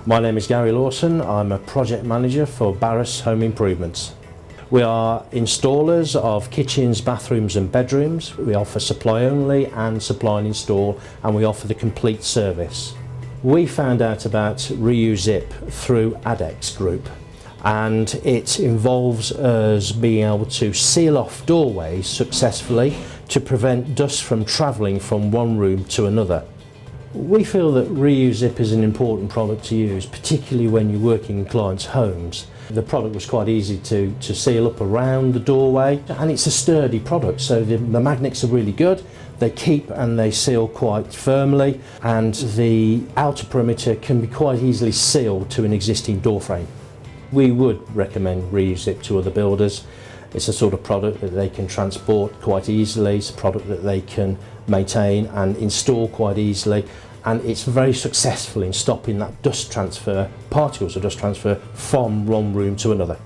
My name is Gary Lawson. I'm a project manager for Barras Home Improvements. We are installers of kitchens, bathrooms and bedrooms. We offer supply only and supply and install, and we offer the complete service. We found out about Reusable through Addex Group, and it involves us being able to seal off doorways successfully to prevent dust from travelling from one room to another. We feel that Reusable is an important product to use, particularly when you're working in clients' homes. The product was quite easy to seal up around the doorway, and it's a sturdy product, so the magnets are really good. They keep and they seal quite firmly, and the outer perimeter can be quite easily sealed to an existing door frame. We would recommend Reusable to other builders. It's a sort of product that they can transport quite easily. It's a product that they can maintain and install quite easily, and it's very successful in stopping that dust transfer, particles of dust transfer from one room to another.